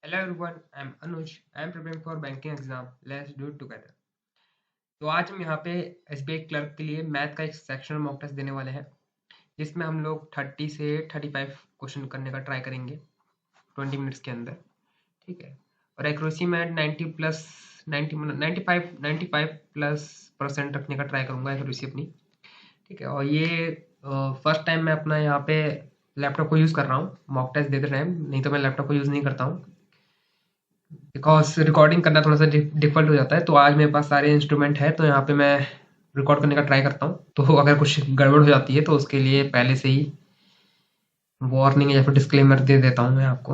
Hello everyone, I'm Anuj. I'm preparing for banking exam. Let's do it together. तो आज हम यहाँ पे एसबीआई क्लर्क के लिए मैथ का एक सेक्शनल मॉक टेस्ट देने वाले हैं, जिसमें हम लोग 30 से 35 क्वेश्चन करने का ट्राई करेंगे 20 मिनट्स के अंदर, ठीक है। और एक्यूरेसी में 95 प्लस परसेंट रखने का ट्राई करूंगा एक्यूरेसी अपनी, ठीक है। और ये फर्स्ट टाइम मैं अपना यहाँ पे लैपटॉप को यूज़ कर रहा हूँ मॉक टेस्ट देते टाइम, नहीं तो मैं लैपटॉप को यूज़ नहीं करता हूँ बिकॉज रिकॉर्डिंग करना थोड़ा सा डिफिकल्ट हो जाता है। तो आज मेरे पास सारे इंस्ट्रूमेंट है, तो यहाँ पे मैं रिकॉर्ड करने का ट्राई करता हूँ। तो अगर कुछ गड़बड़ हो जाती है तो उसके लिए पहले से ही वार्निंग या फिर डिस्क्लेमर दे देता हूँ मैं आपको।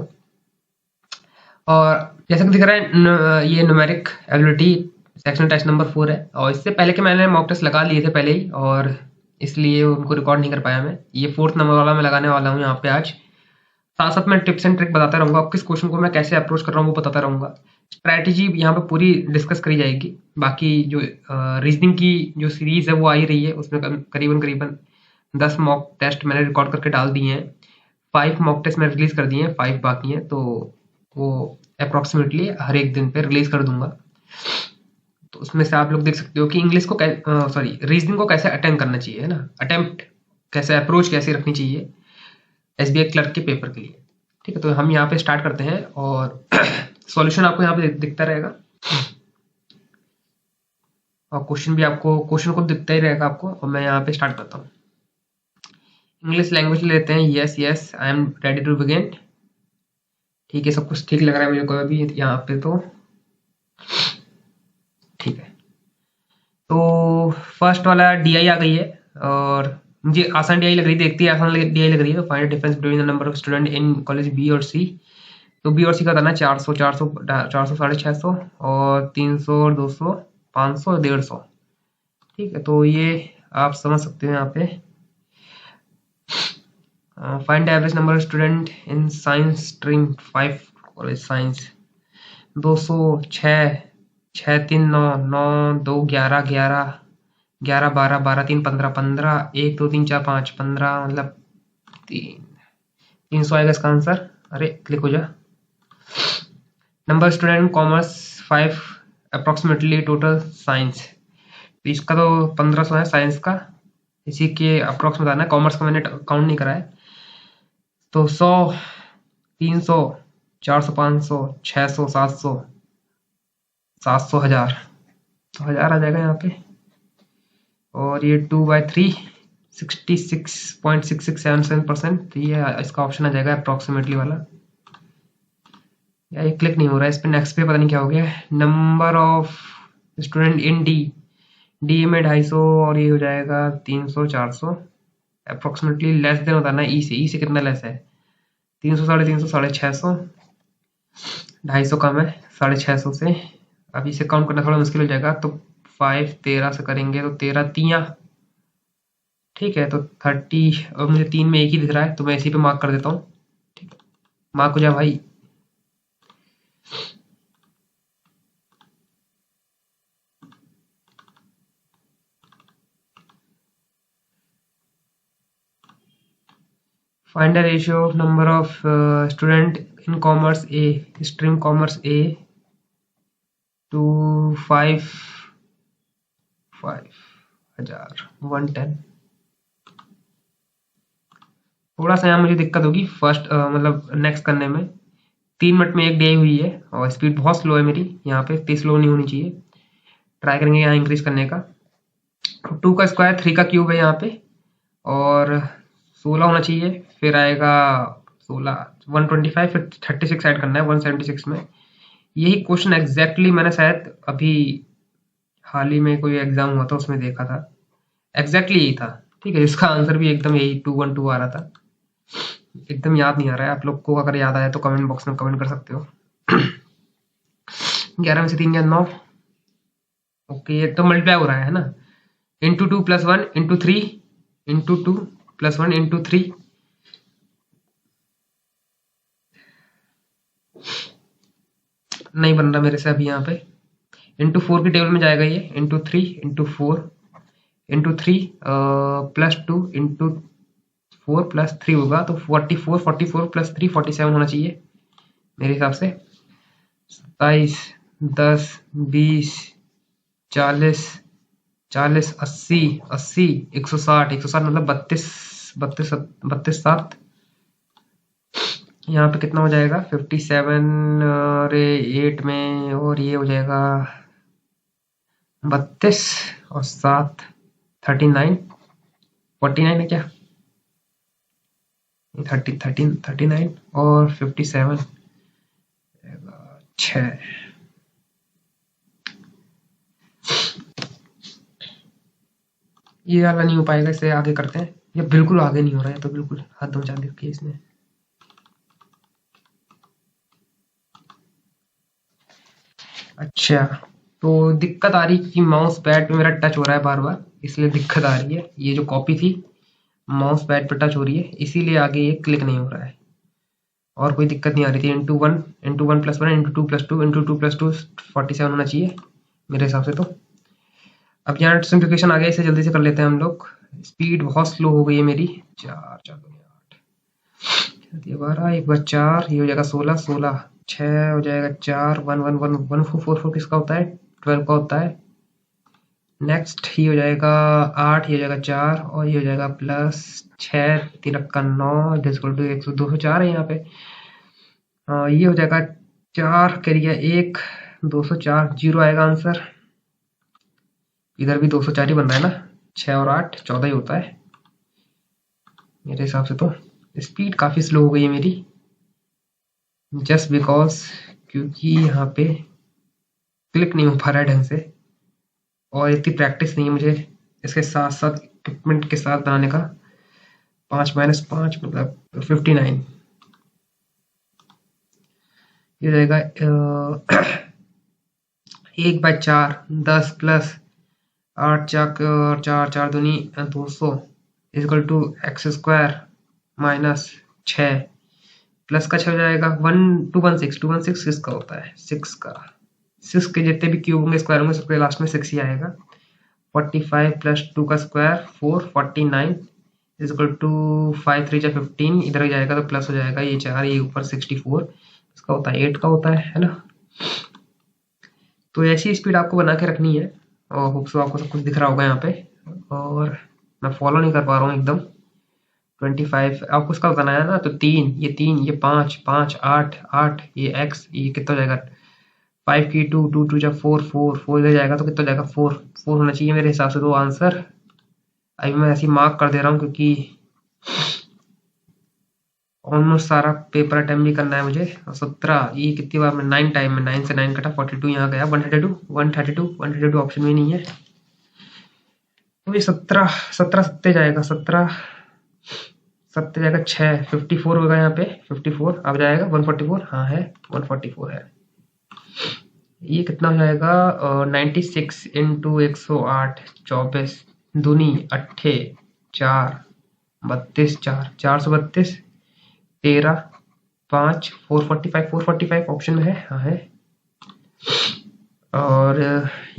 और जैसे कि दिख रहा है ये numeric ability section test number 4 है, और इससे पहले के मैंने मॉक टेस्ट लगा लिए थे पहले ही, और इसलिए उनको रिकॉर्ड नहीं कर पाया मैं। ये 4th नंबर वाला मैं लगाने वाला हूँ यहाँ पे आज। साथ साथ मैं टिप्स एंड ट्रिक बताता रहूँगा, किस क्वेश्चन को मैं कैसे अप्रोच कर रहा हूँ वो बताता रहूँगा। स्ट्रैटेजी यहाँ पे पूरी डिस्कस करी जाएगी। बाकी जो रीजनिंग की जो सीरीज है वो आ ही रही है, उसमें करीबन 10 मॉक टेस्ट मैंने रिकॉर्ड करके डाल दिए हैं। 5 मॉक टेस्ट मैंने रिलीज कर दिए हैं, 5 बाकी हैं, तो वो अप्रॉक्सीमेटली हर एक दिन पे रिलीज कर दूंगा। तो उसमें से आप लोग देख सकते हो कि इंग्लिश को रीजनिंग को कैसे अटेम्प्ट करना चाहिए, है ना, अटेम्प्ट कैसे, अप्रोच कैसे रखनी चाहिए एसबीआई क्लर्क के पेपर के लिए, ठीक है। तो हम यहाँ पे स्टार्ट करते हैं, और सॉल्यूशन आपको यहाँ पे दिखता रहेगा, और क्वेश्चन को दिखता ही रहेगा आपको। और मैं यहाँ पे स्टार्ट करता हूँ। इंग्लिश लैंग्वेज लेते हैं। Yes I am ready to begin, ठीक है। सब कुछ ठीक लग रहा है मुझे को अभी यहाँ पे, तो ठीक है। तो फर्स्ट वाला डीआई आ गई है, और मुझे आसान डीआई लग रही थी, देखती है आसान डीआई लग रही है। तो find difference between the number of student in college B और सी। तो बी और सी का करना 400, 650 और 300, 200, 500, 150, ठीक है। तो ये आप समझ सकते हो यहाँ पे। Find average number of student in science stream 5 college science. 200, 6, 6 3 9 9 2 11 11 11 12 12 3 15 15 1 2 3 4 5 15, मतलब 300 आएगा इसका आंसर। अरे क्लिक हो जा। Number student commerce 5 approximately total science. इसका तो 1500 है साइंस का, इसी के अप्रोक्स बताना है। कॉमर्स का मैंने काउंट नहीं करा है। तो 100, 300, 400, 500, 600, 700, 700, 1000, तो 1000 आ जाएगा यहाँ पे। और ये 2/3 66.6677%, तो ये इसका ऑप्शन आ जाएगा अप्रोक्सीमेटली वाला। यार ये क्लिक नहीं हो रहा है इस पे। नेक्स्ट पे पता नहीं क्या हो गया। Number of student in D, D में 250, और ये हो जाएगा 300, 400 अप्रोक्सीमेटली। लेस देन होता है ना ई से, ई से कितना लेस है? 300, 350, 650, 250 कम है 650 से। अब इसे काउंट करना थोड़ा मुश्किल हो जाएगा, तो 5 13 से करेंगे तो 13 तियां, ठीक है। तो 30, और मुझे 3 में एक ही दिख रहा है, तो मैं इसी पे मार्क कर देता हूँ, ठीक है। मार्क हो जाए भाई। Find the ratio of number of student in commerce A, stream commerce A to 110। थोड़ा सा यहाँ मुझे दिक्कत होगी फर्स्ट मतलब नेक्स्ट करने में। 3 मिनट में एक डे हुई है, और स्पीड बहुत स्लो है मेरी यहाँ पे, इतनी स्लो नहीं होनी चाहिए। ट्राई करेंगे यहाँ इंक्रीज करने का। 2 का स्क्वायर 3 का क्यूब है यहाँ पे, और 16 होना चाहिए। फिर आएगा 16, 125, फिर 36 ऐड करना है 176 में। यही क्वेश्चन एग्जैक्टली मैंने शायद अभी हाल ही में कोई एग्जाम हुआ था उसमें देखा था, एग्जैक्टली यही था, ठीक है। इसका आंसर भी एकदम यही 212 आ रहा था। एकदम याद नहीं आ रहा है, आप लोग को अगर याद आया तो कमेंट बॉक्स में कमेंट कर सकते हो। 11 में से 3 या 9, ओके। ये तो मल्टीप्लाई हो रहा है ना, इंटू 2 + 1 इंटू 3 इंटू 2 + 1 इंटू 3, नहीं बन रहा मेरे से अभी यहाँ पे। इंटू 4 की टेबल में जाएगा ये, इंटू 3 इंटू 4 इंटू 3 +2 इंटू 4 + 3 होगा, तो 44 + 3 47 होना चाहिए मेरे हिसाब से। 27, 10, 20, 40, 40, 80, 80, 160, 160 मतलब 32, 32, 32, 7। यहाँ पे कितना हो जाएगा 57 और 8 में, और ये हो जाएगा 32 और 7 39, 49 है क्या, 39 और 57 6। ये वाला नहीं हो पाएगा, इसे आगे करते हैं। ये बिल्कुल आगे नहीं हो रहा है, तो बिल्कुल हद मचा दी इसने। अच्छा, तो दिक्कत आ रही कि माउस पैड पे मेरा टच हो रहा है बार बार, इसलिए दिक्कत आ रही है। ये जो कॉपी थी माउस पैड पे टच हो रही है, इसीलिए आगे ये क्लिक नहीं हो रहा है, और कोई दिक्कत नहीं आ रही थी। Into one plus one into two plus two into two plus two 47 होना चाहिए मेरे हिसाब से। तो अब यहाँ सिंप्लीफिकेशन आ गया, इसे जल्दी से कर लेते हैं हम लोग। स्पीड बहुत स्लो हो गई है मेरी। 4 4 8 12, एक बार 4, ये हो जाएगा 16, 16 6 हो जाएगा 4, 1 1 1 1 4 4 4 किसका होता है, 12 का होता है। नेक्स्ट ये हो जाएगा 8, ये हो जाएगा 4, और ये हो जाएगा प्लस 6, 3 का 9 डिस्कल टू 100 204 है यहाँ पे। ये हो जाएगा 4 करिए 1 204, 0 आएगा आंसर। इधर भी 204 ही बन रहा है ना, 6 और 8 14 ही होता है मेरे हिसाब से। तो स्पीड काफ़ी स्लो हो गई है मेरी, जस्ट बिकॉज क्योंकि यहाँ पे क्लिक नहीं हो पा रहा है ढंग से, और इतनी प्रैक्टिस नहीं है मुझे इसके साथ साथ इक्विपमेंट के साथ बनाने का। 5 - 5 मतलब 59। ये रहेगा 1/4 10 प्लस 8 4 4 4 दूनी 200 equal to x square minus 6 plus का 6 हो जाएगा 216 216 किसका होता है, 6 का। 6 के जितने भी क्यूब होंगे स्क्वायर होंगे सबके लास्ट में 6 ही आएगा। 45 प्लस 2 का स्क्वायर 4 49 इक्वल टू 5 3 15, इधर जाएगा तो प्लस हो जाएगा, ये 4 ये ऊपर 64 इसका होता है 8 का होता है ना। तो ऐसी स्पीड आपको बना के रखनी है, और होप सो आपको सब कुछ दिख रहा होगा यहाँ पे, और मैं फॉलो नहीं कर पा रहा हूँ एकदम। 25 आपको उसका बनाया ना, तो 3 ये 5 5 8 8 ये x, ये कितना हो जाएगा 5 की 2 2 2 जा 4 4 4 इधर जाएगा तो कितना हो जाएगा 4 4 होना चाहिए मेरे हिसाब से। तो आंसर अभी मैं ऐसे मार्क कर दे रहा हूँ क्योंकि ऑलमोस्ट सारा पेपर अटेम्प्ट भी करना है मुझे। 17 ये कितनी बार में 9 टाइम में 9 से 9 कटा 42 यहाँ गया 132 ऑप्शन में नहीं है। तो ये 17 सत्ते जाएगा 17 सत्ते जाएगा 6 54 होगा यहाँ पे 54 अब जाएगा 144, हाँ है 144 है। ये कितना हो जाएगा 96 इंटू 108 24 दूनी 8 4 32 4 432 13 5 445 ऑप्शन में है, हाँ है। और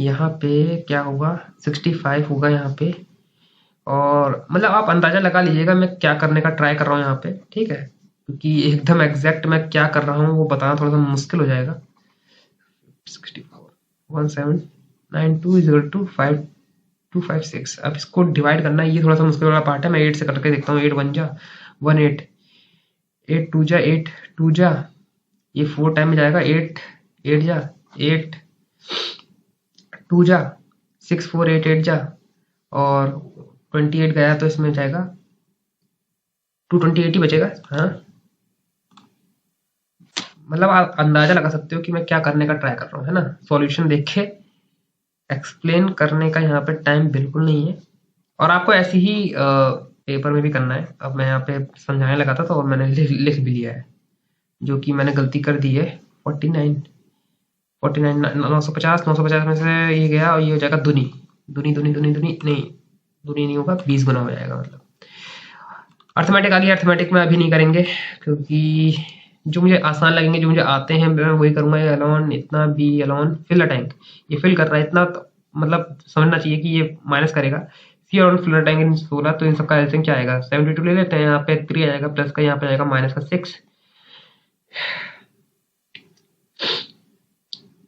यहाँ पे क्या होगा 65 होगा यहाँ पे, और मतलब आप अंदाजा लगा लीजिएगा मैं क्या करने का ट्राई कर रहा हूँ यहाँ पे, ठीक है, क्योंकि एकदम एग्जैक्ट मैं क्या कर रहा हूँ वो बताना थोड़ा सा मुश्किल हो जाएगा। 64 1792 इक्वल टू 5256। अब इसको डिवाइड करना ये थोड़ा सा मुश्किल वाला पार्ट है, मैं 8 से करके देखता हूँ। 8 1 जा 18 8 2 जा 8 2 जा, ये 4 टाइम में जाएगा 8 8 जा 8 2 जा 6 4 8 8 जा, और 28 गया तो इसमें जाएगा 228 ही बचेगा। हाँ मतलब आप अंदाजा लगा सकते हो कि मैं क्या करने का ट्राई कर रहा हूँ, है ना। सॉल्यूशन देख के एक्सप्लेन करने का यहाँ पे टाइम बिल्कुल नहीं है, और आपको ऐसे ही पेपर में भी करना है। अब मैं यहाँ पे समझाने लगा था तो और मैंने लिख भी लिया है, जो कि मैंने गलती कर दी है। 49 950 में से ये गया, और ये हो जाएगा दुनी नहीं होगा 20 गुना हो जाएगा। मतलब अर्थमेटिक आ गया, अर्थमेटिक में अभी नहीं करेंगे क्योंकि जो मुझे आसान लगेंगे जो मुझे आते हैं मैं वही करूंगा। ये अलोन इतना B alone fill a tank, ये फिल कर रहा है इतना, तो मतलब समझना चाहिए कि ये माइनस करेगा। C alone fill a tank in 16, तो इन सबका एलसीएम क्या आएगा 72 ले लेते हैं। यहाँ पे 3 आएगा प्लस का, यहाँ पे आएगा माइनस का 6।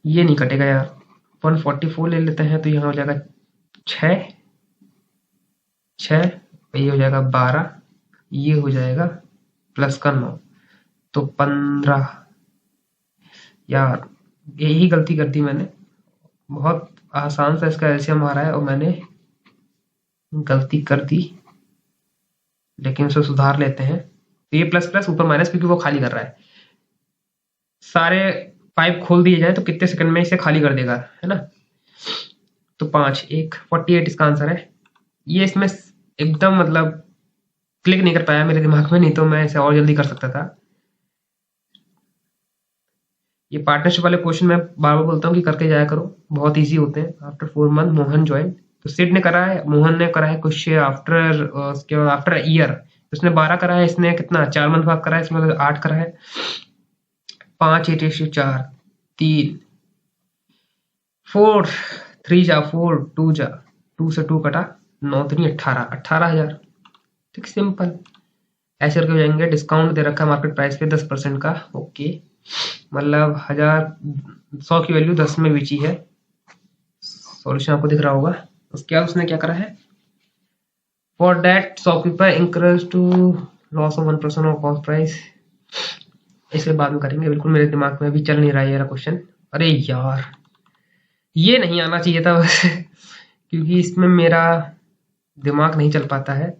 ये नहीं कटेगा यार, 144 ले लेते हैं तो यहाँ हो जाएगा 6, 6, ये हो जाएगा 12, ये हो जाएगा प्लस का 9, तो 15। यार यही गलती कर दी मैंने, बहुत आसान सा इसका एलसीएम आ रहा है और मैंने गलती कर दी, लेकिन उसे सुधार लेते हैं। तो ये प्लस प्लस ऊपर माइनस, क्योंकि वो खाली कर रहा है। सारे पाइप खोल दिए जाए तो कितने सेकंड में इसे खाली कर देगा, है ना। तो 5, 1, 48 इसका आंसर है। ये इसमें एकदम मतलब क्लिक नहीं कर पाया मेरे दिमाग में, नहीं तो मैं इसे और जल्दी कर सकता था। ये पार्टनरशिप वाले क्वेश्चन मैं बार बार बोलता हूँ कि करके जाया करो, बहुत इजी होते हैं। आफ्टर 4 मंथ मोहन ज्वाइन, तो सिड ने करा है, मोहन ने करा है कुछ आफ्टर, उसके बाद आफ्टर ईयर उसने 12 करा है, इसने कितना 4 मंथ बाद करा है, इसमें 8 करा है। 5, 8, 4, 3, 4, 3 जा 4, 2 जा 2 से 2 कटा, 9 3 18, 18,000। ठीक, सिंपल ऐसे करके हो जाएंगे। डिस्काउंट दे रखा है मार्केट प्राइस पे 10% का, ओके, मतलब 100 की वैल्यू 10 में बेची है। सॉल्यूशन आपको दिख रहा होगा। उसके बाद उसने क्या करा है, for that shopkeeper incurs to loss of 1% of cost price. इसे बाद में करेंगे, बिल्कुल मेरे दिमाग में अभी चल नहीं रहा है ये क्वेश्चन। अरे यार ये नहीं आना चाहिए था वैसे, क्योंकि इसमें मेरा दिमाग नहीं चल पाता है।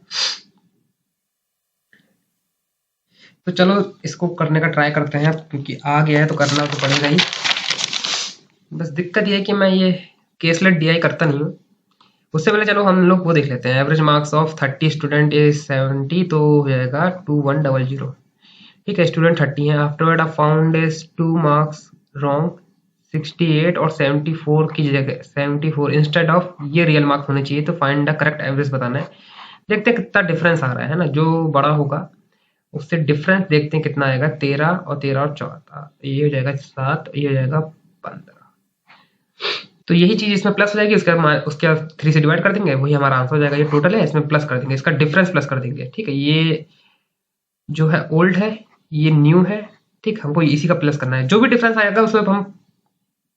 तो चलो इसको करने का ट्राई करते हैं, क्योंकि आ गया है तो करना तो पड़ेगा ही। बस दिक्कत ये है कि मैं ये केसलेट डीआई करता नहीं हूँ। उससे पहले चलो हम लोग वो देख लेते हैं। Average marks of 30 student is 70, तो हो जाएगा 2100। ठीक है, स्टूडेंट 30 है। आफ्टरवर्ड आप फाउंड इज 2 मार्क्स रॉन्ग, 68 और 74 की जगह 74 इंस्टेड ऑफ ये रियल मार्क्स होने चाहिए, तो फाइंड द करेक्ट एवरेज बताना है। देखते हैं कितना डिफरेंस आ रहा है ना, जो बड़ा होगा उससे डिफरेंस देखते हैं कितना आएगा। 13 और 13 और 14, ये हो जाएगा 7, ये हो जाएगा 15। तो यही चीज इसमें प्लस हो जाएगी, उसके बाद 3 से डिवाइड कर देंगे, वही हमारा आंसर हो जाएगा। ये टोटल है, इसमें प्लस कर देंगे, इसका डिफरेंस प्लस कर देंगे। ठीक है, ये जो है ओल्ड है, ये न्यू है। ठीक, हमको इसी का प्लस करना है। जो भी डिफरेंस आएगा उसमें हम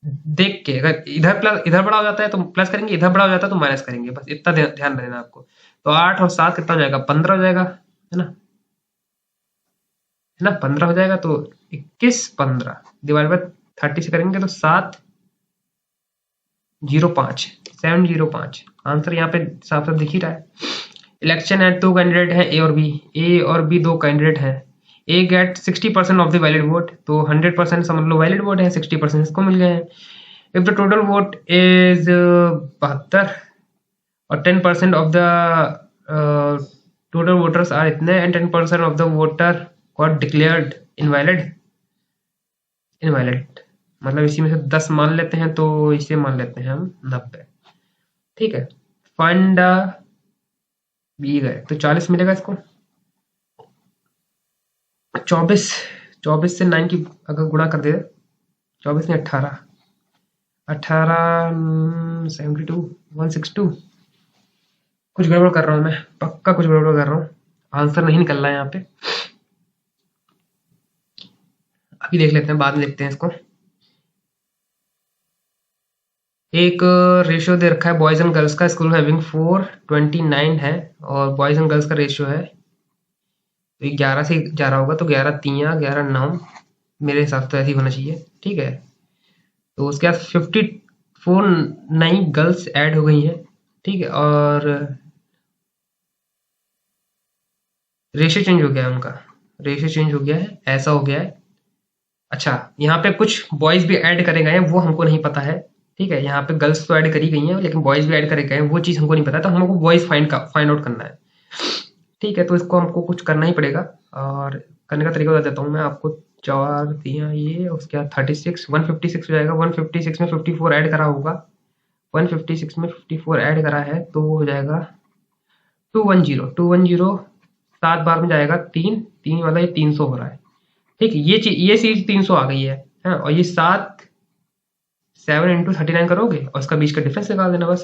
देख के, अगर इधर प्लस इधर बड़ा हो जाता है तो प्लस करेंगे, इधर बड़ा हो जाता है तो माइनस करेंगे, बस इतना ध्यान देना आपको। तो 8 और 7 कितना हो जाएगा, 15 हो जाएगा, है ना, 15 हो जाएगा। तो 21, 15 डिवाइड बाय 30 से करेंगे तो 705, 705 आंसर यहाँ पे साफ साफ दिख ही रहा है। इलेक्शन है, 2 कैंडिडेट हैं, ए और बी 2 कैंडिडेट हैं। A get 60% of the valid vote, तो 100% समझ लो वैलिड वोट है, 60% इसको मिल गए हैं। If the total vote is 72 और 10% of the total voters are इतने, and 10% of the voter got declared invalid, मतलब इसी में से 10 मान लेते हैं, तो इसे मान लेते हैं हम 90। ठीक है, फाइंड बी गए तो 40 मिलेगा इसको। 24 से 9 की अगर गुणा कर दे, 24 ने 18, 72, 162। कुछ गड़बड़ कर रहा हूँ मैं, पक्का कुछ गड़बड़ कर रहा हूँ, आंसर नहीं निकल रहा है यहाँ पे। अभी देख लेते हैं, बाद में देखते हैं इसको। एक रेशियो दे रखा है बॉयज एंड गर्ल्स का, स्कूल हैविंग 429 है, और बॉयज एंड गर्ल्स का रेशियो है, तो 11 से जा रहा होगा, तो 11 3 11 9 मेरे हिसाब से ऐसे ही होना चाहिए। ठीक है, तो उसके बाद 54 नई गर्ल्स ऐड हो गई हैं। ठीक है, और रेशियो चेंज हो गया है, उनका रेशियो चेंज हो गया है, ऐसा हो गया है। अच्छा, यहाँ पे कुछ बॉयज भी ऐड करे गए हैं, वो हमको नहीं पता है। ठीक है, यहाँ पे गर्ल्स तो ऐड करी गई हैं, लेकिन बॉयज भी ऐड करे गए हैं, वो चीज़ हमको नहीं पता, तो हमको बॉयज फाइंड आउट करना है। ठीक है, तो इसको हमको कुछ करना ही पड़ेगा, और करने का तरीका बता देता हूँ मैं आपको। 4 दिया ये, उसके बाद 36, 156 हो जाएगा। 156 में 54 ऐड करा होगा, 156 में 54 ऐड करा है, तो हो जाएगा 210 7 बार में जाएगा, 3 वाला ये 300 हो रहा है। ठीक है, ये चीज 300 आ गई है, और ये 7 into 39 करोगे और इसका बीच का डिफरेंस निकाल देना बस।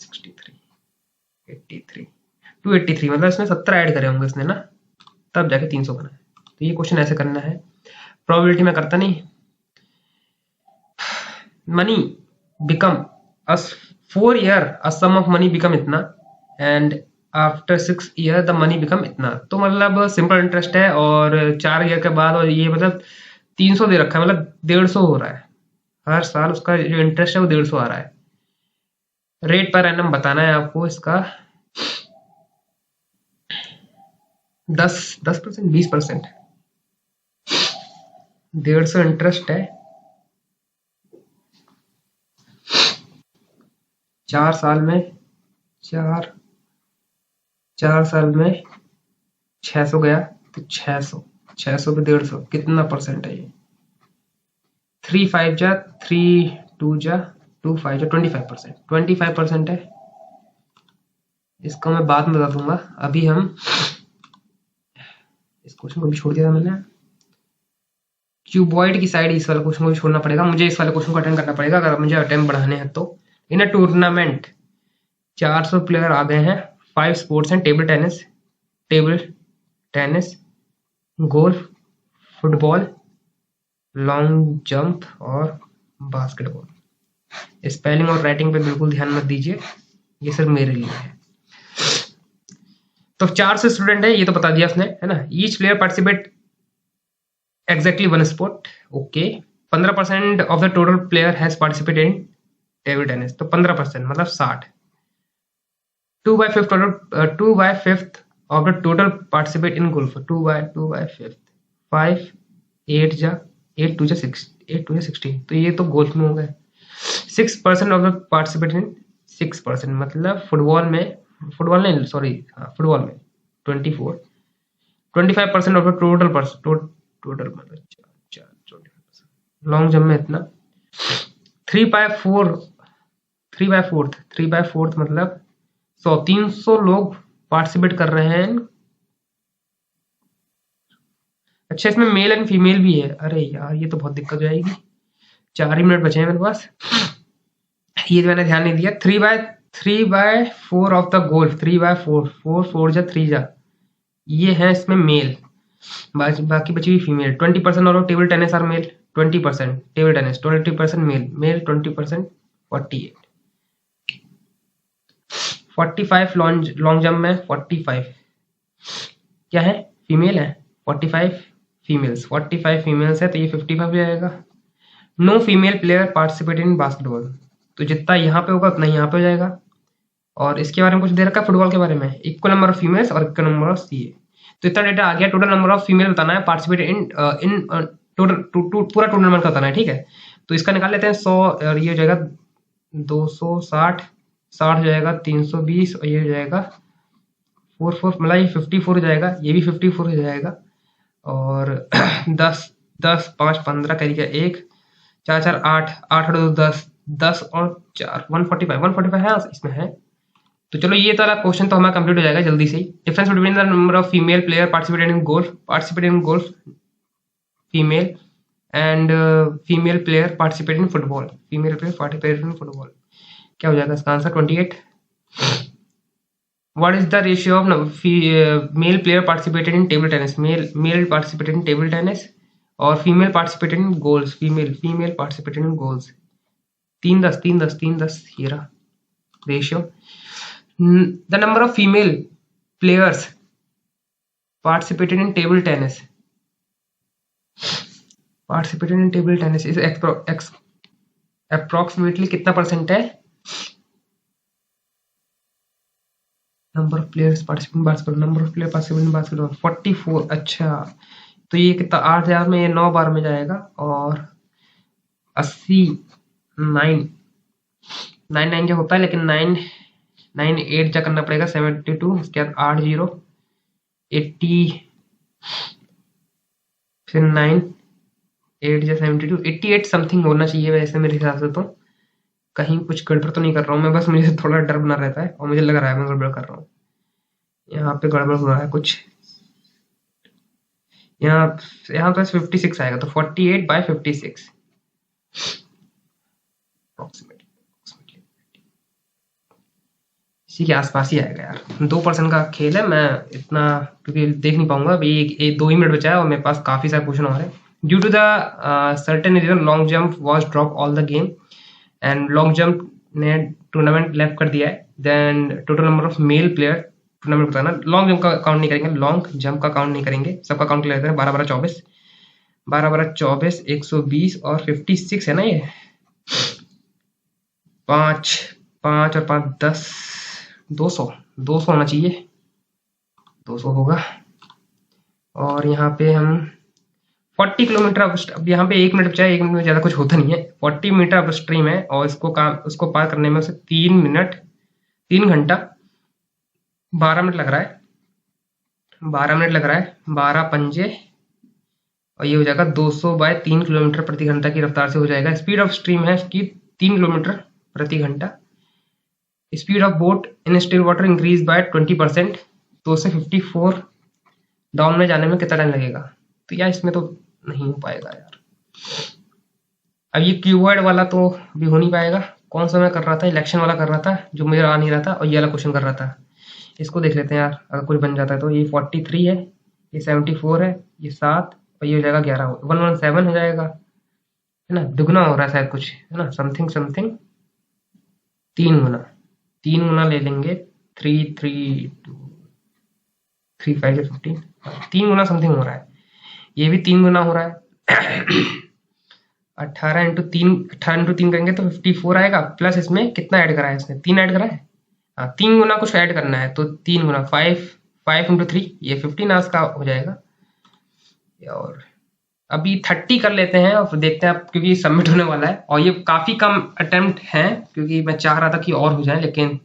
63, 83, 283, मतलब इसमें 17 ऐड करे होंगे इसने ना, तब जाके 300 बना है। तो ये क्वेश्चन ऐसे करना है। प्रोबेबिलिटी में करता नहीं, money becomes 4 year a sum of money become इतना and after 6 year the money become इतना। तो मतलब सिंपल इंटरेस्ट है और 4 ईयर के बाद, और ये मतलब 300 दे रखा है, मतलब 150 हो रहा है हर साल, उसका जो इंटरेस्ट है वो 150 आ रहा है। रेट पर एनम बताना है आपको इसका 10% 20%, 150 इंटरेस्ट है, 4 साल में, 4 साल में 600 गया, तो 600 पे 150 कितना परसेंट है ये? 3 5 जा 3 2 जा 2 5 जा 25%, 25% है। इसको मैं बाद में बता दूंगा, अभी हम इस क्वेश्चन को भी छोड़ दिया था मैंने। क्यूबॉइड की साइड इस वाले क्वेश्चन को भी छोड़ना पड़ेगा, मुझे इस वाले क्वेश्चन को अटेंड करना पड़ेगा अगर मुझे अटेम्प्ट बढ़ाने हैं तो। इन अ टूर्नामेंट 400 प्लेयर आ गए हैं, 5 स्पोर्ट्स हैं, table tennis, golf, football, long jump और बास्केटबॉल। स्पेलिंग और राइटिंग पे बिल्कुल ध्यान मत दीजिए, ये सिर्फ मेरे लिए है। तो 400 स्टूडेंट है, ये तो बता दिया उसने, है ना। Each player participate exactly one sport, okay. 15% of the total player has participated in table tennis, तो 15% मतलब 60। 2/5 of the total participate in golf, 2/5, 5 8 जा 8 2 जा 6, 8 2 जा 16, तो ये तो गोल्फ में हो गए। 6% ऑफ द पार्टिसिपेट इन 6% मतलब फुटबॉल में 24, 25% ऑफ द टोटल मतलब 25%। लॉन्ग जंप में इतना। 3/4 मतलब 300 लोग पार्टिसिपेट कर रहे हैं। अच्छा, इसमें मेल एंड फीमेल भी है, अरे यार ये तो बहुत दिक्कत हो जाएगी। 4 ही मिनट बचे हैं मेरे पास, ये मैंने ध्यान नहीं दिया। 3/4 ऑफ द गोल्फ, 3/4, 4 जा 3 जा, ये है इसमें मेल, बाकी बची हुई फीमेल। 20% और table tennis are male, 20% table tennis, 20% male 20%, 48। 45 long jump में 45 क्या है, फीमेल है, 45 फीमेल्स है, तो ये 55 हो जाएगा। No female player participate in basketball, तो जितना यहाँ पे होगा उतना यहाँ पे हो जाएगा। और इसके बारे में कुछ दे रखा है फुटबॉल के बारे में, इक्वल नंबर ऑफ फीमेल्स और इक्वल नंबर ऑफ सी। तो इतना डेटा आ गया। टोटल नंबर ऑफ फीमेल बताना है पार्टिसिपेट इन टोटल पूरा टूर्नामेंट का बताना है, ठीक है। तो इसका निकाल लेते हैं 100 और ये हो जाएगा 260, 60 हो जाएगा 320 और ये हो जाएगा 44, मतलब ये 54 हो जाएगा, ये भी 54 हो जाएगा। और 10 10 5 15 करिए 1 4 4 8 8 और 2 10 और 4 145 है इसमें है। तो चलो ये वाला क्वेश्चन तो हमारा कंप्लीट हो जाएगा जल्दी से ही। Difference between the number of female player participated in golf female and female player participate in football, क्या हो जाएगा इसका answer 28। What is the ratio of male player participated in table tennis, male participated in table tennis और female participated in goals, female participated in goals. 3-10 ये रहा ratio. The number of female players participated in table tennis is approximately कितना percent है? Number of players participate basketball, number of player participate basketball 44। अच्छा, तो ये कितना 8000 में ये 9 बार में जाएगा और 80 9 जो होता है, लेकिन 9 8 जा करना पड़ेगा 72, उसके बाद 80 80 फिर 9 8 जा 72 88 समथिंग होना चाहिए वैसे मेरे हिसाब से। तो कहीं कुछ गड़बड़ तो नहीं कर रहा हूँ मैं, बस मुझे थोड़ा डर बना रहता है और मुझे लग रहा है मैं गड़बड़ कर रहा हूँ। यहाँ पे गड़बड़ हो रहा है कुछ, यहाँ पे 56 आएगा, तो 48/56 इसी के आसपास ही आएगा यार। 2% का खेल है, मैं इतना क्योंकि देख नहीं पाऊंगा अभी, 2 ही मिनट बचा है और मेरे पास काफी सारे क्वेश्चन और है। Due to the certain reason long jump was drop all the game, and long jump ने टूर्नामेंट लेफ्ट कर दिया है। Then total number of male player tournament बताना, लॉन्ग जंप का काउंट नहीं करेंगे, लॉन्ग जंप का काउंट नहीं करेंगे, सबका काउंट कर लेते हैं। 12 12 24 12 12 24 120 और 56 है ना ये, 5 5 और 5 10 200 होना चाहिए, 200 होगा। और यहाँ पे हम 40 किलोमीटर अब यहाँ पे 1 मिनट बचा है, 1 मिनट में ज़्यादा कुछ होता नहीं है। 40 मीटर अप स्ट्रीम है और उसको पार करने में उसे 3 घंटा 12 मिनट लग रहा है, 12 पंजे, और ये हो जाएगा 200 बाय 3 किलोमीटर प्रति घंटा की रफ्तार से हो जाएगा। स्पीड ऑफ स्ट्रीम है इसकी 3 किलोमीटर प्रति घंटा। Speed of boat in still water increase by 20%, तो उसे 54 डाउन में जाने में कितना टाइम लगेगा? तो यार इसमें तो नहीं हो पाएगा यार। अब ये कीवर्ड वाला तो भी हो नहीं पाएगा। कौन सा मैं कर रहा था? इलेक्शन वाला कर रहा था जो मुझे आ नहीं रहा था, और ये वाला क्वेश्चन कर रहा था। इसको देख लेते हैं यार, अगर कुछ बन जाता है तो। ये 43 है, ये 74 है, ये 7 और ये हो जाएगा 11, 117 हो जाएगा, है ना। दुगना हो रहा है शायद कुछ, है ना, समथिंग 3 गुना ले लेंगे। 3 3 3 5 15, 3 गुना समथिंग हो रहा है। ये भी 3 गुना हो रहा है। 18 इंटू 3 करेंगे तो 54 आएगा, प्लस इसमें कितना ऐड करा है इसने? 3 ऐड करा है, हाँ 3 गुना कुछ ऐड करना है, तो 3 गुना 5 इंटू 3 ये 15 आवर्स का हो जाएगा। और अभी 30 कर लेते हैं और देखते हैं आप, क्योंकि सबमिट होने वाला है और ये काफ़ी कम अटेम्प्ट हैं, क्योंकि मैं चाह रहा था कि और हो जाए, लेकिन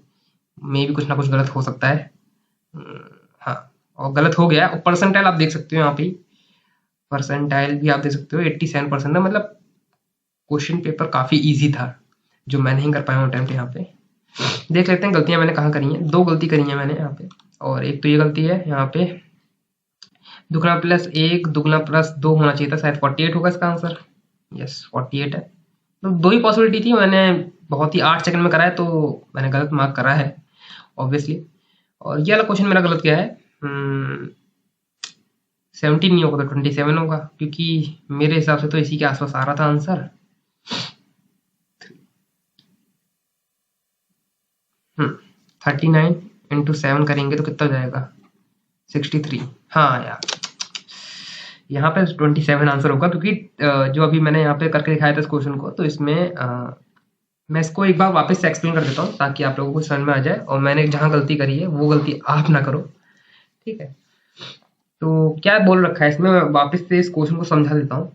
मे भी कुछ ना कुछ गलत हो सकता है। हाँ, और गलत हो गया। और परसेंटाइल आप देख सकते हो यहाँ पे, परसेंटाइल भी आप देख सकते हो 87% है, मतलब क्वेश्चन पेपर काफ़ी इजी था जो मैं नहीं कर पाया हूँ अटेम्प्ट। यहाँ पे देख लेते हैं गलतियाँ मैंने कहाँ करी हैं। 2 गलती करी है मैंने यहाँ पे, और एक तो ये गलती है यहाँ पे, दुगना प्लस 1 दुगना प्लस 2 होना चाहिए था, शायद 48 होगा इसका आंसर। यस 48 है। तो 2 ही पॉसिबिलिटी थी, मैंने बहुत ही 8 सेकंड में करा है, तो मैंने गलत मार्क करा है ऑब्वियसली। और ये वाला क्वेश्चन मेरा गलत गया है, 17 नहीं होगा तो 27 होगा, क्योंकि मेरे हिसाब से तो इसी के आसपास आ रहा था आंसर। 39 इंटू 7 करेंगे तो कितना हो जाएगा? 63। हाँ यार, यहाँ पे 27 आंसर होगा, क्योंकि जो अभी मैंने यहाँ पे करके दिखाया था इस क्वेश्चन को, तो इसमें मैं इसको एक बार वापस से एक्सप्लेन कर देता हूँ ताकि आप लोगों को समझ में आ जाए, और मैंने जहाँ गलती करी है वो गलती आप ना करो, ठीक है। तो क्या बोल रखा है इसमें, मैं वापस से इस क्वेश्चन को समझा देता हूँ।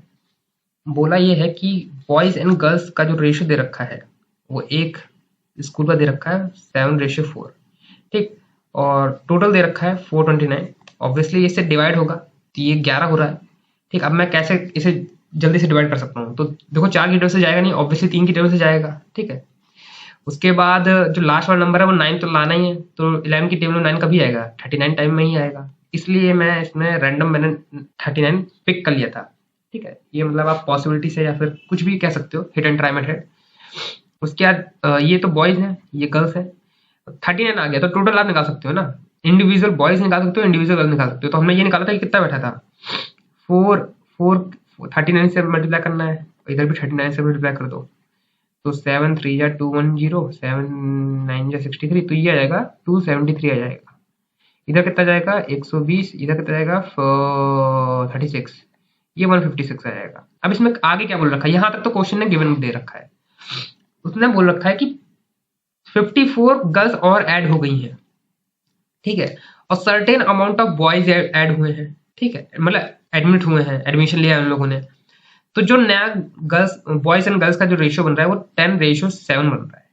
बोला ये है कि बॉयज़ एंड गर्ल्स का जो रेशियो दे रखा है वो एक स्कूल का दे रखा है 7:4, ठीक, और टोटल दे रखा है 429। ऑब्वियसली इससे डिवाइड होगा तो ये 11 हो रहा है, ठीक। अब मैं कैसे इसे जल्दी से डिवाइड कर सकता हूँ? तो देखो 4 की टेबल से जाएगा नहीं, ऑब्वियसली 3 की टेबल से जाएगा, ठीक है। उसके बाद जो लास्ट वाला नंबर है वो 9 तो लाना ही है, तो 11 की टेबल में 9 कभी आएगा? 39 टाइम में ही आएगा, इसलिए मैं इसमें रैंडम मैंने 39 पिक कर लिया था, ठीक है। ये मतलब आप पॉसिबिलिटी से या फिर कुछ भी कह सकते हो, हिट एंड ट्राई मेथड। उसके बाद ये तो बॉयज़ हैं, ये गर्ल्स हैं, 39 आ गया तो टोटल आप निकाल सकते हो ना, इंडिविजुअल बॉयज़ निकाल सकते हो, इंडिविजुअल गर्ल्स निकाल सकते हो। तो हमने ये निकाला था कि कितना बैठा था, 39 से मल्टीप्लाई करना है, इधर भी 39 से मल्टीप्लाई कर दो, तो 7 3 या 210, 7 9 या 63, तो ये आ जाएगा 273 आ जाएगा। इधर कितना जाएगा? 120, इधर कितना जाएगा? 36, ये 156 आ जाएगा। अब इसमें आगे क्या बोल रखा है? यहाँ तक तो क्वेश्चन ने गिवन दे रखा है, उसने बोल रखा है कि 54 गर्ल्स और ऐड हो गई हैं, ठीक है, और certain amount of boys add हुए हैं, ठीक है, मतलब एडमिट हुए हैं, एडमिशन लिया है उन लोगों ने। तो जो नया गर्ल्स बॉयज एंड गर्ल्स का जो रेशियो बन रहा है वो 10:7 बन रहा है,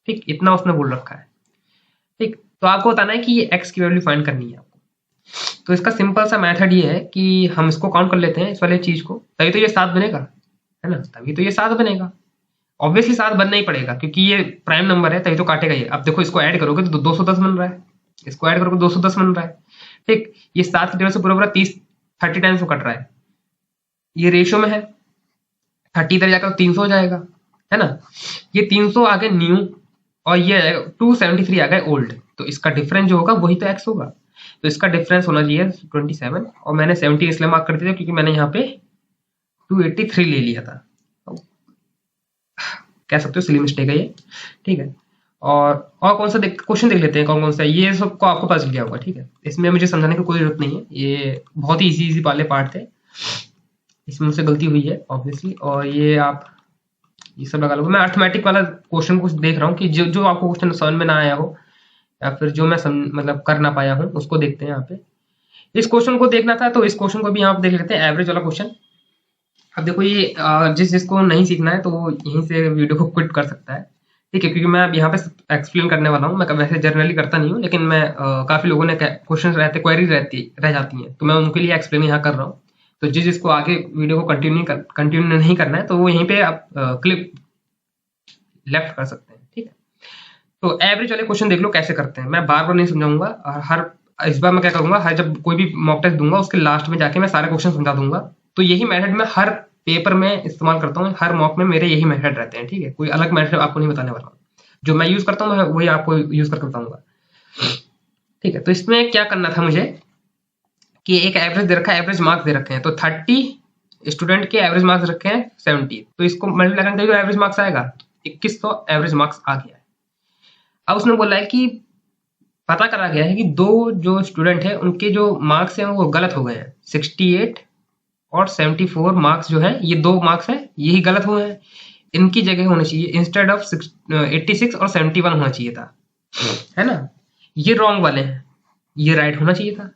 ठीक, इतना उसने बोल रखा है, ठीक। तो आपको बताना है कि ये एक्स की वैल्यू फाइंड करनी है आपको। तो इसका सिंपल सा मेथड ये है कि हम इसको काउंट कर लेते हैं, इस वाले चीज को, तभी तो ये 7 बनेगा, है ना, तभी तो ये 7 बनेगा। ऑब्वियसली 7 बनना ही पड़ेगा क्योंकि ये प्राइम नंबर है, तभी तो काटेगा ये। अब देखो इसको ऐड करोगे तो 210 बन रहा है, इसको ऐड करोगे 210 बन रहा है, ठीक। ये 7 की टेबल से पूरा 30 टाइम्स वो कट रहा है, ये रेशियो में है, 30 इधर जाकर 300 हो जाएगा, है ना। ये 300 आ गए न्यू और ये 273 आ गए ओल्ड, तो इसका डिफरेंस जो होगा वही तो एक्स होगा। तो इसका डिफरेंस होना चाहिए 27, और मैंने 70 इसलिए मार्क कर दिया क्योंकि मैंने यहाँ पे 283 ले लिया था। कह सकते हो सिली मिस्टेक है ये, ठीक है। और कौन सा क्वेश्चन देख लेते हैं कौन कौन सा है, ये सबको आपको पता चल गया होगा, ठीक है। इसमें मुझे समझाने की कोई जरूरत नहीं है, ये बहुत ही इजी वाले पार्ट थे, इसमें मुझसे गलती हुई है ऑब्वियसली। और ये आप ये सब लगा लो। मैं अर्थमेटिक वाला क्वेश्चन कुछ देख रहा हूँ कि जो जो आपको क्वेश्चन समझ में ना आया हो या फिर जो मैं मतलब कर ना पाया हूँ उसको देखते हैं यहाँ पे। इस क्वेश्चन को देखना था तो इस क्वेश्चन को भी यहाँ पे देख लेते हैं, एवरेज वाला क्वेश्चन। अब देखो ये जिसको नहीं सीखना है तो वो यहीं से वीडियो को क्विट कर सकता है, ठीक है, क्योंकि मैं अब यहाँ पे एक्सप्लेन करने वाला हूँ। मैं वैसे जनरली करता नहीं हूँ, लेकिन मैं काफी लोगों ने क्वेश्चन रहते क्वेरीज रह जाती हैं, तो मैं उनके लिए एक्सप्लेन यहाँ कर रहा हूँ। तो जिसको आगे वीडियो को कंटिन्यू नहीं करना है तो वो यहीं पे आप क्लिप लेफ्ट कर सकते हैं, ठीक है। तो एवरेज वाले क्वेश्चन देख लो कैसे करते हैं, मैं बार बार नहीं समझाऊंगा। और इस बार मैं क्या करूंगा, हर जब कोई भी मॉक टेस्ट दूंगा उसके लास्ट में जाके मैं सारे क्वेश्चन समझा दूंगा। तो यही मेथड मैं हर पेपर में इस्तेमाल करता हूँ, हर मॉक में मेरे यही मेथड रहते हैं, ठीक है। कोई अलग मेथड आपको नहीं बताने वाला हूँ, जो मैं यूज करता हूँ वही आपको यूज करके बताऊंगा, ठीक है। तो इसमें क्या करना था मुझे कि एक एवरेज दे रखा है, एवरेज मार्क्स दे रखे हैं, तो 30 स्टूडेंट के एवरेज मार्क्स रखे हैं 70, तो इसको मल्टीप्लाई करने का एवरेज मार्क्स आएगा 2100 एवरेज मार्क्स आ गया है। अब उसने बोला है कि पता करा गया है कि दो जो स्टूडेंट है उनके जो मार्क्स हैं वो गलत हो गए हैं, 68 और 74 मार्क्स जो है, ये दो मार्क्स हैं यही गलत हुए हैं, इनकी जगह होनी चाहिए इंस्टेड ऑफ 86 और 71 होना चाहिए था, है ना। ये रॉन्ग वाले हैं, ये राइट होना चाहिए था,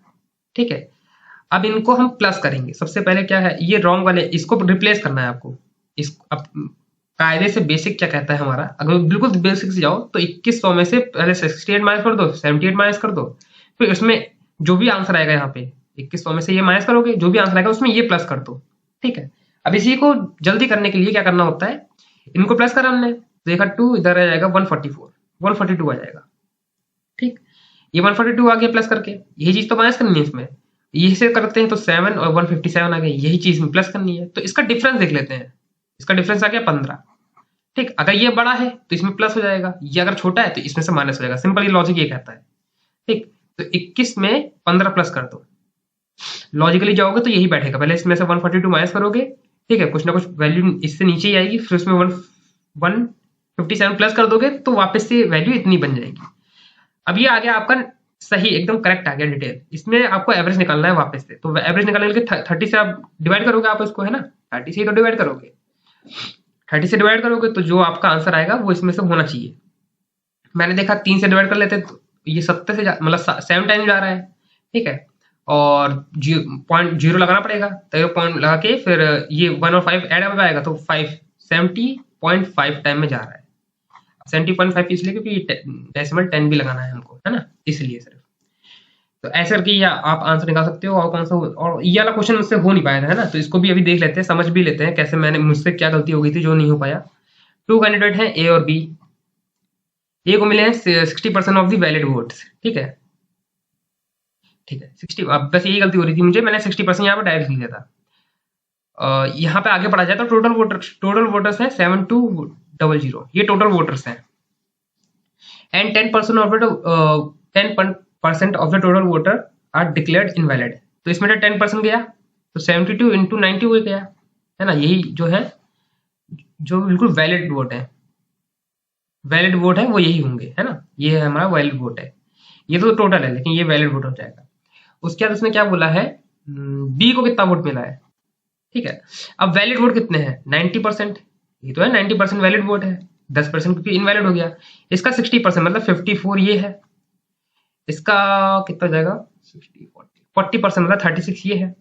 ठीक है। अब इनको हम प्लस करेंगे। सबसे पहले क्या है, ये रॉन्ग वाले इसको रिप्लेस करना है आपको। इस अब कायदे से बेसिक क्या कहता है हमारा, अगर बिल्कुल बेसिक से जाओ तो 2100 में से पहले 68 माइनस कर दो, 78 माइनस कर दो, फिर इसमें जो भी आंसर आएगा यहाँ पे 2100 में से ये माइनस करोगे, जो भी आंसर आएगा उसमें ये प्लस कर दो, ठीक है। अब इसी को जल्दी करने के लिए क्या करना होता है, इनको प्लस करा हमने, देखा 2 इधर आ जाएगा 144, 142 आ जाएगा, ठीक। ये 142 आ गया प्लस करके, यही चीज तो माइनस करनी है इसमें, ये से करते हैं तो 7 और 157 आ गई, यही चीज में प्लस करनी है। तो इसका डिफरेंस देख लेते हैं, इसका डिफरेंस आ गया 15, ठीक। अगर ये बड़ा है तो इसमें प्लस हो जाएगा, ये अगर छोटा है तो इसमें से माइनस हो जाएगा, सिंपल ये लॉजिक ये कहता है, ठीक। तो 21 में 15 प्लस कर दो, लॉजिकली जाओगे तो यही बैठेगा, पहले इसमें से 142 माइनस करोगे, ठीक है, कुछ ना कुछ वैल्यू इससे नीचे ही आएगी, फिर उसमें 157 प्लस कर दोगे तो वापस से वैल्यू इतनी बन जाएगी। अब ये आ गया आपका सही, एकदम करेक्ट आ गया डिटेल। इसमें आपको एवरेज निकालना है वापस से, तो एवरेज निकालने के लिए 30 से आप डिवाइड करोगे, आप इसको, है ना, 30 से ही तो डिवाइड करोगे, 30 से डिवाइड करोगे तो जो आपका आंसर आएगा वो इसमें से होना चाहिए। मैंने देखा 3 से डिवाइड कर लेते तो ये 70 से मतलब 7 टाइम जा रहा है, ठीक है, और 0.0 लगाना पड़ेगा, तो पॉइंट लगा के फिर ये 1 और 5 ऐड हो जाएगा, तो 70.5 टाइम में जा रहा है। 70.5 इसलिए क्योंकि डेसिमल 10 भी लगाना है हमको, है ना, इसलिए सिर्फ। तो ऐसे करके आप आंसर निकाल सकते हो। और कौन सा, और ये वाला क्वेश्चन मुझसे हो नहीं पाया था, है ना, तो इसको भी अभी देख लेते हैं, समझ भी लेते हैं कैसे मुझसे क्या गलती हो गई थी जो नहीं हो पाया। 2 कैंडिडेट हैं ए और बी, ए को मिले हैं 60% ऑफ द वैलिड वोट्स, ठीक है, ठीक है 60। अब बस यही गलती हो रही थी मुझे, मैंने 60% यहाँ पर डायरेक्ट लिया था। यहाँ पे आगे बढ़ा जाए तो टोटल वोटर्स हैं 7200, ये टोटल वोटर्स हैं, and 10% of the total voter are declared invalid. तो इसमें 10% गया तो 72 into 90 हो गया, है ना। यही जो है जो बिल्कुल वैलिड वोट है, वैलिड वोट है वो यही होंगे, है ना, ये है हमारा वैलिड वोट है। ये तो टोटल है लेकिन ये वैलिड वोट हो जाएगा। उसके बाद उसने क्या बोला है, बी को कितना वोट मिला है, ठीक है। अब वैलिड वोट कितने हैं, 90%, ये तो है 90% वैलिड वोट है, 10% क्योंकि इनवैलिड हो गया। इसका 60% मतलब 54 ये है, इसका कितना जाएगा 40% मतलब 36 ये है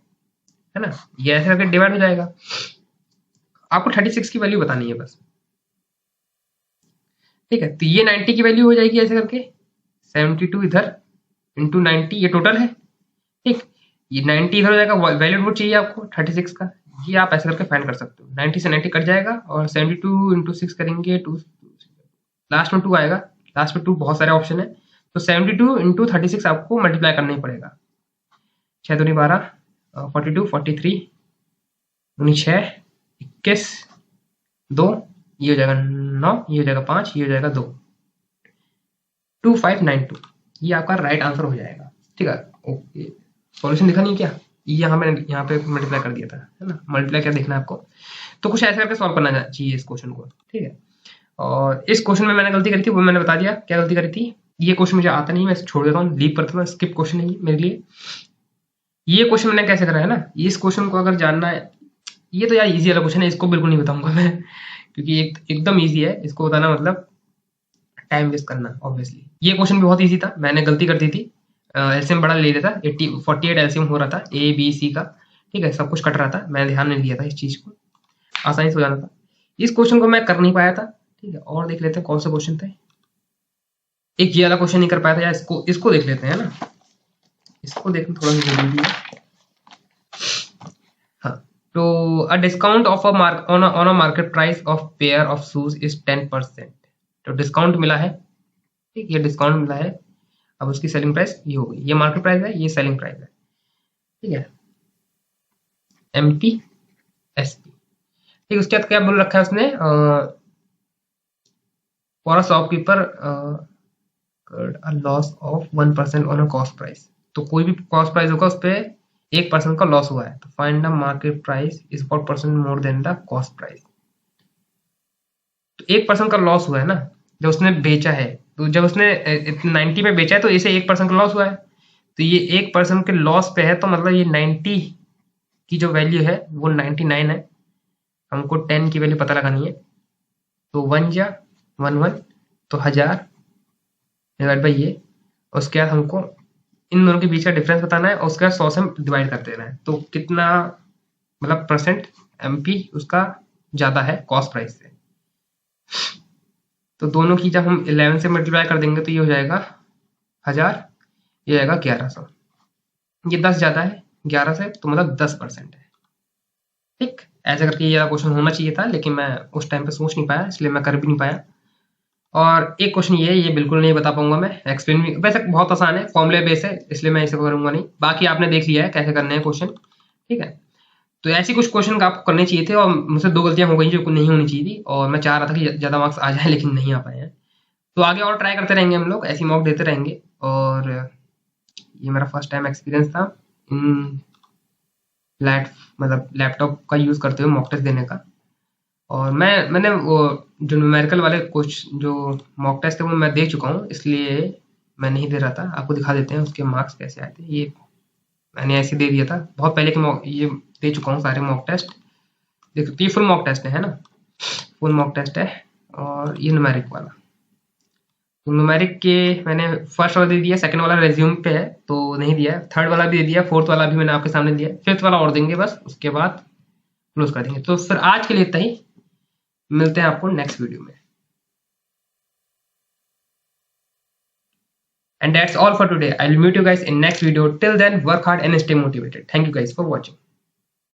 ना। ये ऐसे करके डिवाइड हो जाएगा, आपको 36 की वैल्यू बतानी है बस, ठीक है। तो ये 90 की वैल्यू हो जाएगी ऐसे करके, 72 इधर इंटू 90, ये टोटल है, ठीक। ये 90 इधर हो जाएगा, वैलिड वोट चाहिए आपको 36 का, ये आप ऐसे करके फाइंड कर सकते हो। 90 से 90 कट जाएगा और 72 इंटू 6 करेंगे, 2 लास्ट में 2 आएगा, लास्ट में 2 बहुत सारे ऑप्शन है, तो 72 इंटू 36 आपको मल्टीप्लाई करना ही पड़ेगा। 6 दूनी 12, 42, 43 दूनी 6, 21, 2, ये हो जाएगा 9, ये हो जाएगा 5, ये हो जाएगा 2, 2592, ये आपका राइट आंसर हो जाएगा, ठीक है। ओके, सॉल्यूशन दिखा नहीं क्या, यहाँ मैंने यहाँ पे मल्टीप्लाई कर दिया था, है ना। मल्टीप्लाई क्या देखना है आपको, तो कुछ ऐसे करके सॉल्व करना चाहिए इस क्वेश्चन को, ठीक है। और इस क्वेश्चन में मैंने गलती करी थी, वो मैंने बता दिया क्या गलती करी थी। ये क्वेश्चन मुझे आता नहीं, मैं छोड़ देता हूँ, लीव करता हूँ, स्किप क्वेश्चन है ये मेरे लिए। ये क्वेश्चन मैंने कैसे करा है ना, इस क्वेश्चन को अगर जानना है, ये तो यार इजी वाला क्वेश्चन है, इसको बिल्कुल नहीं बताऊंगा मैं, क्योंकि एकदम इजी है, इसको बताना मतलब टाइम वेस्ट करना ऑब्वियसली। ये क्वेश्चन भी बहुत इजी था, मैंने गलती कर दी थी, एलसीएम बड़ा ले लिया था, 48 एलसीएम हो रहा था ए बी सी का, ठीक है, सब कुछ कट रहा था, मैंने ध्यान नहीं दिया था इस चीज को, आसानी से हो जाना था। इस क्वेश्चन को मैं कर नहीं पाया था, ठीक है। और देख लेते हैं कौन से क्वेश्चन थे। एक ये वाला क्वेश्चन नहीं कर पाया था, या इसको देख लेते हैं ना, इसको देखना थोड़ा सा जरूरी है। हाँ, तो अ discount of on a market price of pair of shoes is 10%। तो डिस्काउंट मिला है, ठीक, ये डिस्काउंट मिला है, अब उसकी सेलिंग प्राइस ये हो गई, ये मार्केट प्राइस है, ये सेलिंग प्राइस है, ठीक है, MPSP, ठीक। उसके बाद क्या बोल रखा है उसने, for a shopkeeper a loss of 1% on a cost price. तो कोई भी कॉस्ट प्राइस होगा उस पर 1% का लॉस हुआ है, तो find the market price is 4% more than the cost price. तो 1% का लॉस हुआ है ना जब उसने बेचा है, तो जब उसने 90 पे बेचा है तो इसे 1% का लॉस हुआ है, तो ये 1% के लॉस पे है, तो मतलब ये 90 की जो वैल्यू है वो 99 है, हमको 10 की वैल्यू पता लगानी है, तो 1 जा 1 तो 1000 डिवाइड बाई ये, उसके बाद हमको इन दोनों के बीच का डिफरेंस बताना है, और उसके बाद 100 से डिवाइड कर देना है, तो कितना मतलब परसेंट MP उसका ज़्यादा है कॉस्ट प्राइस से। तो दोनों की जब हम 11 से मल्टीप्लाई कर देंगे तो ये हो जाएगा 1000, ये हो जाएगा 1100, ये 10 ज़्यादा है 11 से, तो मतलब 10% है, ठीक। ऐसे करके ये क्वेश्चन होना चाहिए था, लेकिन मैं उस टाइम पे सोच नहीं पाया, इसलिए मैं कर भी नहीं पाया। और एक क्वेश्चन ये बिल्कुल नहीं बता पाऊंगा मैं, एक्सप्लेन भी वैसे बहुत आसान है, फॉर्मूले बेस है, इसलिए मैं इसे करूंगा नहीं, बाकी आपने देख लिया है कैसे करने हैं क्वेश्चन, ठीक है। तो ऐसी कुछ क्वेश्चन आपको करने चाहिए थे, और मुझसे 2 गलतियां हो गई जो नहीं होनी चाहिए थी, और मैं चाह रहा था कि ज़्यादा मार्क्स आ जाए, लेकिन नहीं आ पाए हैं। तो आगे और ट्राई करते रहेंगे हम लोग, ऐसी मॉक देते रहेंगे। और ये मेरा फर्स्ट टाइम एक्सपीरियंस था इन मतलब लैपटॉप का यूज़ करते हुए मॉक टेस्ट देने का। और मैंने वो जो न्यूमेरिकल वाले कुछ जो मॉक टेस्ट थे वो मैं दे चुका हूँ, इसलिए मैं नहीं दे रहा था, आपको दिखा देते हैं उसके मार्क्स कैसे आए थे। ये मैंने ऐसे दे दिया था बहुत पहले के ये दे चुका हूँ सारे मॉक टेस्ट, देखो ये फुल मॉक टेस्ट है ना, फुल मॉक टेस्ट है। और ये न्यूमेरिक वाला, तो न्यूमेरिक के मैंने फर्स्ट वाला दे दिया, सेकंड वाला रेज्यूम पे है तो नहीं दिया, थर्ड वाला भी दे दिया, फोर्थ वाला भी मैंने आपके सामने दिया, फिफ्थ वाला और देंगे बस, उसके बाद क्लोज कर देंगे। तो फिर आज के लिए इतना ही, मिलते हैं आपको नेक्स्ट वीडियो में। And that's all for today. I'll meet you guys in next video. Till then, work hard and stay motivated. Thank you guys for watching.